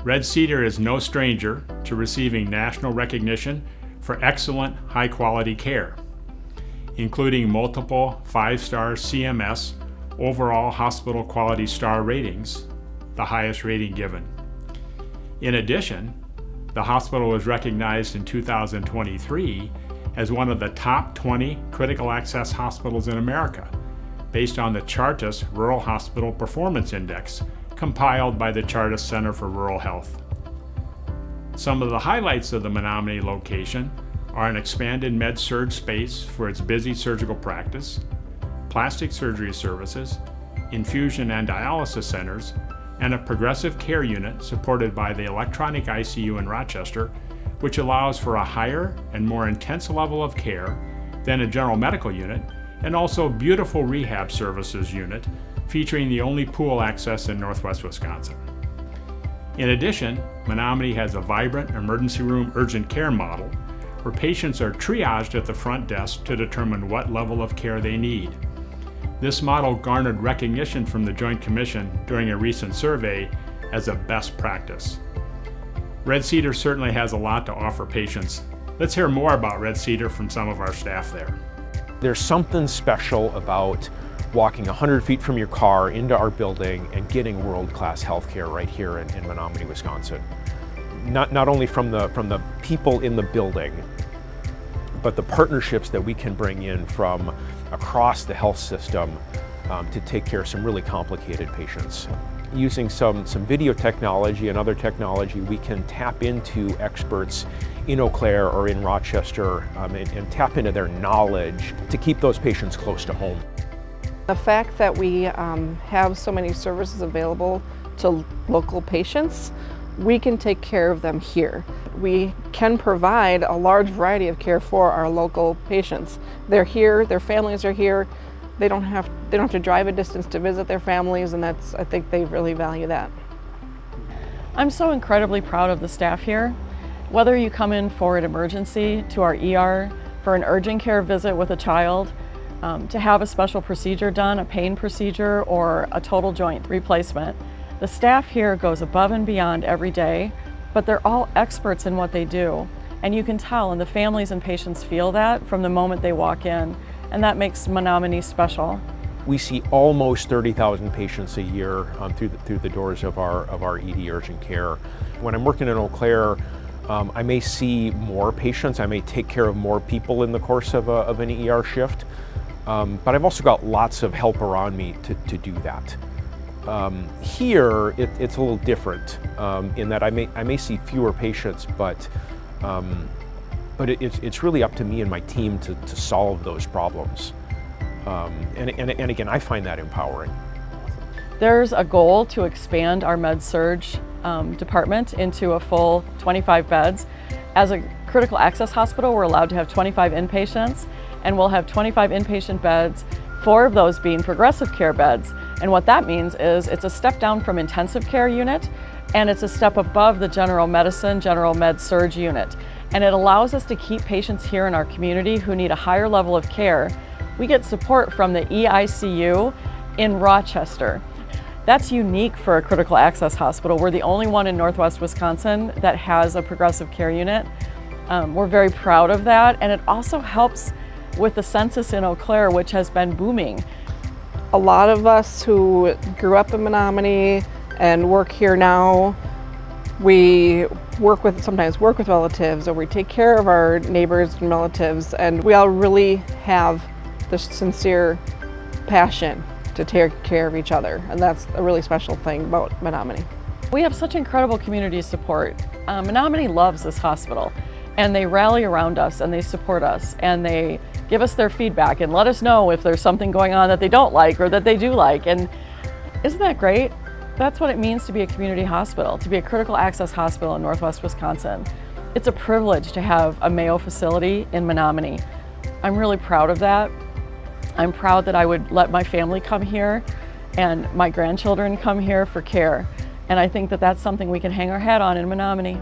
Red Cedar is no stranger to receiving national recognition for excellent, high-quality care, including multiple 5-star CMS overall hospital quality star ratings, the highest rating given. In addition, the hospital was recognized in 2023 as one of the top 20 critical access hospitals in America, based on the Chartis Rural Hospital Performance Index, compiled by the Chartis Center for Rural Health. Some of the highlights of the Menomonie location are an expanded med-surg space for its busy surgical practice, plastic surgery services, infusion and dialysis centers, and a progressive care unit supported by the electronic ICU in Rochester, which allows for a higher and more intense level of care than a general medical unit, and also beautiful rehab services unit featuring the only pool access in Northwest Wisconsin. In addition, Menomonie has a vibrant emergency room urgent care model where patients are triaged at the front desk to determine what level of care they need. This model garnered recognition from the Joint Commission during a recent survey as a best practice. Red Cedar certainly has a lot to offer patients. Let's hear more about Red Cedar from some of our staff there. There's something special about walking 100 feet from your car into our building and getting world-class healthcare right here in Menomonie, Wisconsin. Not only from the people in the building, but the partnerships that we can bring in from across the health system to take care of some really complicated patients. Using some video technology and other technology, we can tap into experts in Eau Claire or in Rochester and tap into their knowledge to keep those patients close to home. The fact that we have so many services available to local patients, we can take care of them here. We can provide a large variety of care for our local patients. They're here, their families are here. They don't have to drive a distance to visit their families, and I think they really value that. I'm so incredibly proud of the staff here. Whether you come in for an emergency to our ER, for an urgent care visit with a child, to have a special procedure done, a pain procedure, or a total joint replacement, the staff here goes above and beyond every day, but they're all experts in what they do. And you can tell, and the families and patients feel that from the moment they walk in, and that makes Menomonie special. We see almost 30,000 patients a year through the doors of our ED urgent care. When I'm working in Eau Claire, I may see more patients, I may take care of more people in the course of an ER shift, but I've also got lots of help around me to do that. Here, it's a little different in that I may see fewer patients, but it's really up to me and my team to solve those problems. And again, I find that empowering. There's a goal to expand our med-surg department into a full 25 beds. As a critical access hospital, we're allowed to have 25 inpatients, and we'll have 25 inpatient beds, 4 of those being progressive care beds. And what that means is it's a step down from intensive care unit, and it's a step above the general medicine, general med-surg unit. And it allows us to keep patients here in our community who need a higher level of care. We get support from the EICU in Rochester. That's unique for a critical access hospital. We're the only one in Northwest Wisconsin that has a progressive care unit. We're very proud of that, and it also helps with the census in Eau Claire, which has been booming. A lot of us who grew up in Menomonie and work here now, we sometimes work with relatives, or we take care of our neighbors and relatives, and we all really have the sincere passion to take care of each other, and that's a really special thing about Menomonie. We have such incredible community support. Menomonie loves this hospital, and they rally around us, and they support us, and they give us their feedback and let us know if there's something going on that they don't like or that they do like. And isn't that great? That's what it means to be a community hospital, to be a critical access hospital in Northwest Wisconsin. It's a privilege to have a Mayo facility in Menomonie. I'm really proud of that. I'm proud that I would let my family come here and my grandchildren come here for care. And I think that that's something we can hang our hat on in Menomonie.